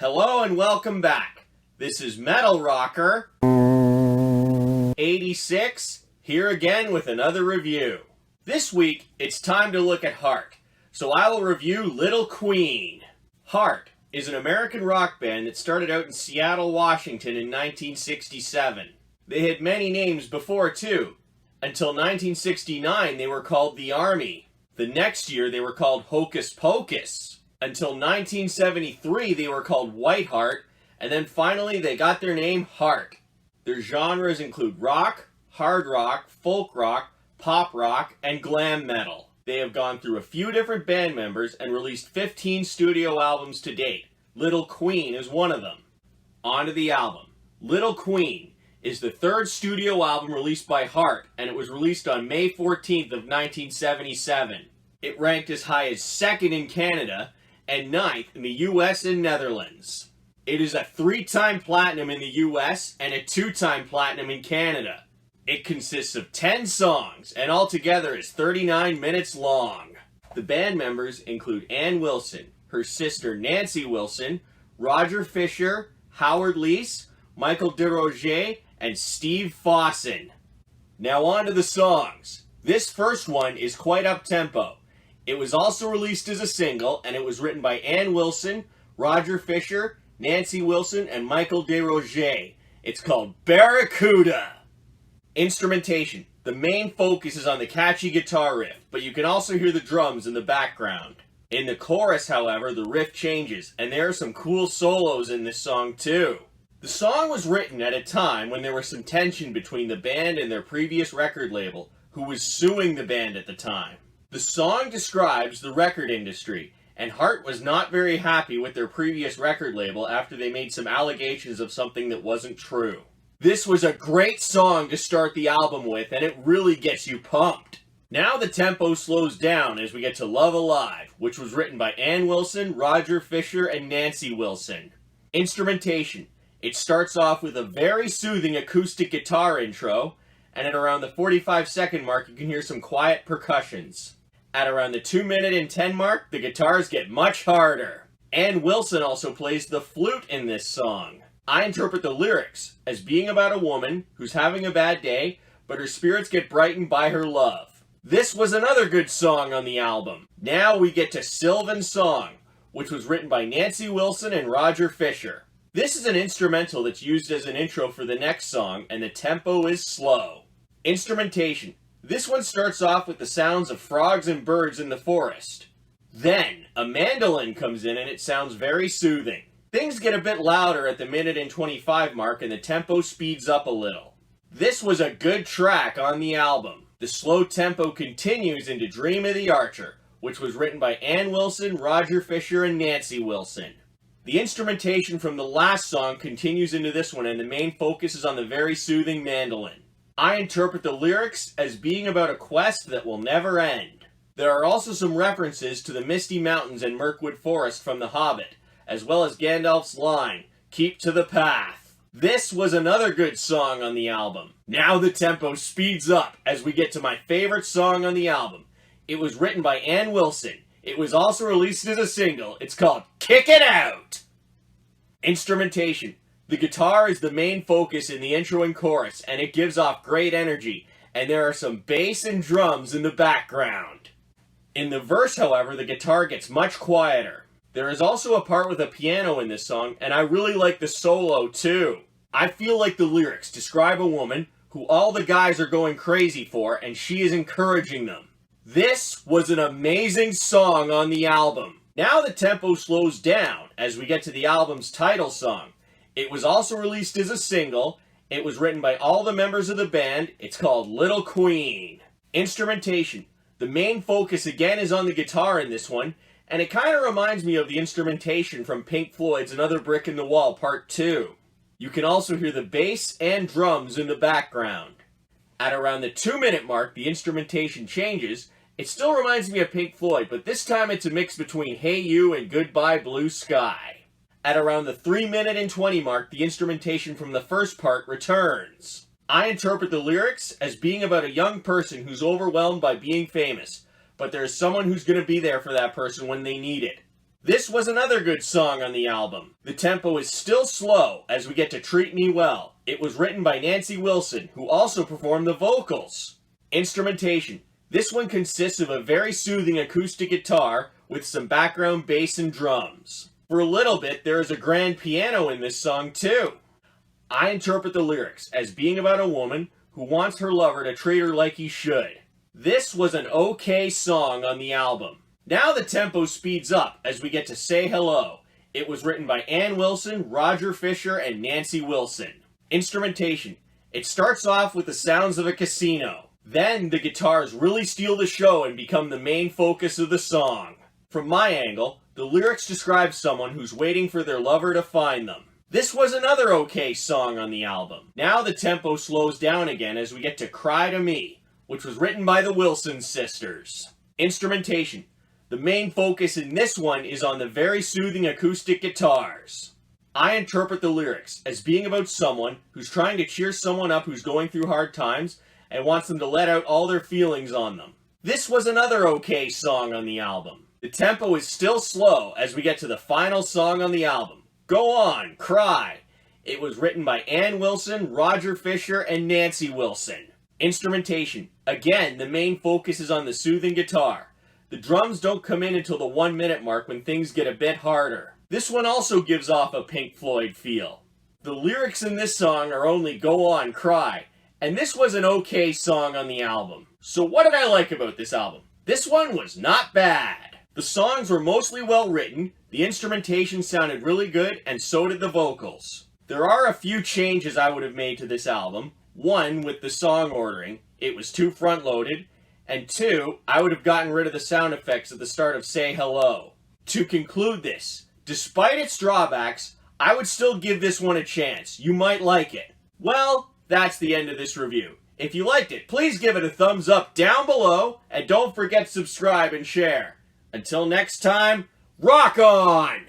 Hello and welcome back. This is Metal Rocker 86, here again with another review. This week, it's time to look at Heart, so I will review Little Queen. Heart is an American rock band that started out in Seattle, Washington in 1967. They had many names before too. Until 1969, they were called The Army. The next year, they were called Hocus Pocus. Until 1973, they were called White Heart, and then finally they got their name Heart. Their genres include rock, hard rock, folk rock, pop rock, and glam metal. They have gone through a few different band members and released 15 studio albums to date. Little Queen is one of them. On to the album. Little Queen is the third studio album released by Heart, and it was released on May 14th of 1977. It ranked as high as 2nd in Canada and 9th in the US and Netherlands. It is a 3-time platinum in the US and a 2-time platinum in Canada. It consists of 10 songs and altogether is 39 minutes long. The band members include Ann Wilson, her sister Nancy Wilson, Roger Fisher, Howard Leese, Michael DeRoger, and Steve Fossen. Now on to the songs. This first one is quite up-tempo. It was also released as a single, and it was written by Ann Wilson, Roger Fisher, Nancy Wilson, and Michael DeRoger. It's called Barracuda. Instrumentation. The main focus is on the catchy guitar riff, but you can also hear the drums in the background. In the chorus, however, the riff changes, and there are some cool solos in this song too. The song was written at a time when there was some tension between the band and their previous record label, who was suing the band at the time. The song describes the record industry, and Heart was not very happy with their previous record label after they made some allegations of something that wasn't true. This was a great song to start the album with, and it really gets you pumped. Now the tempo slows down as we get to Love Alive, which was written by Ann Wilson, Roger Fisher, and Nancy Wilson. Instrumentation. It starts off with a very soothing acoustic guitar intro, and at around the 45-second mark you can hear some quiet percussions. At around the 2-minute and 10 mark, the guitars get much harder. Ann Wilson also plays the flute in this song. I interpret the lyrics as being about a woman who's having a bad day, but her spirits get brightened by her love. This was another good song on the album. Now we get to Sylvan's Song, which was written by Nancy Wilson and Roger Fisher. This is an instrumental that's used as an intro for the next song, and the tempo is slow. Instrumentation. This one starts off with the sounds of frogs and birds in the forest. Then, a mandolin comes in and it sounds very soothing. Things get a bit louder at the 1:25 mark and the tempo speeds up a little. This was a good track on the album. The slow tempo continues into Dream of the Archer, which was written by Ann Wilson, Roger Fisher, and Nancy Wilson. The instrumentation from the last song continues into this one, and the main focus is on the very soothing mandolin. I interpret the lyrics as being about a quest that will never end. There are also some references to the Misty Mountains and Mirkwood Forest from The Hobbit, as well as Gandalf's line, "Keep to the path." This was another good song on the album. Now the tempo speeds up as we get to my favorite song on the album. It was written by Ann Wilson. It was also released as a single. It's called Kick It Out! Instrumentation. The guitar is the main focus in the intro and chorus, and it gives off great energy, and there are some bass and drums in the background. In the verse, however, the guitar gets much quieter. There is also a part with a piano in this song, and I really like the solo too. I feel like the lyrics describe a woman who all the guys are going crazy for, and she is encouraging them. This was an amazing song on the album. Now the tempo slows down as we get to the album's title song. It was also released as a single. It was written by all the members of the band. It's called Little Queen. Instrumentation. The main focus again is on the guitar in this one, and it kind of reminds me of the instrumentation from Pink Floyd's Another Brick in the Wall Part 2. You can also hear the bass and drums in the background. At around the 2-minute mark, the instrumentation changes. It still reminds me of Pink Floyd, but this time it's a mix between Hey You and Goodbye Blue Sky. At around the 3-minute and 20 mark, the instrumentation from the first part returns. I interpret the lyrics as being about a young person who's overwhelmed by being famous, but there's someone who's going to be there for that person when they need it. This was another good song on the album. The tempo is still slow as we get to Treat Me Well. It was written by Nancy Wilson, who also performed the vocals. Instrumentation. This one consists of a very soothing acoustic guitar with some background bass and drums. For a little bit, there is a grand piano in this song too. I interpret the lyrics as being about a woman who wants her lover to treat her like he should. This was an okay song on the album. Now the tempo speeds up as we get to Say Hello. It was written by Ann Wilson, Roger Fisher, and Nancy Wilson. Instrumentation. It starts off with the sounds of a casino. Then the guitars really steal the show and become the main focus of the song. From my angle, the lyrics describe someone who's waiting for their lover to find them. This was another okay song on the album. Now the tempo slows down again as we get to Cry to Me, which was written by the Wilson sisters. Instrumentation. The main focus in this one is on the very soothing acoustic guitars. I interpret the lyrics as being about someone who's trying to cheer someone up who's going through hard times and wants them to let out all their feelings on them. This was another okay song on the album. The tempo is still slow as we get to the final song on the album. Go On, Cry. It was written by Ann Wilson, Roger Fisher, and Nancy Wilson. Instrumentation. Again, the main focus is on the soothing guitar. The drums don't come in until the 1 minute mark when things get a bit harder. This one also gives off a Pink Floyd feel. The lyrics in this song are only Go On, Cry, and this was an okay song on the album. So what did I like about this album? This one was not bad. The songs were mostly well written, the instrumentation sounded really good, and so did the vocals. There are a few changes I would have made to this album. One, with the song ordering, it was too front-loaded. And two, I would have gotten rid of the sound effects at the start of Say Hello. To conclude this, despite its drawbacks, I would still give this one a chance. You might like it. Well, that's the end of this review. If you liked it, please give it a thumbs up down below, and don't forget to subscribe and share. Until next time, rock on!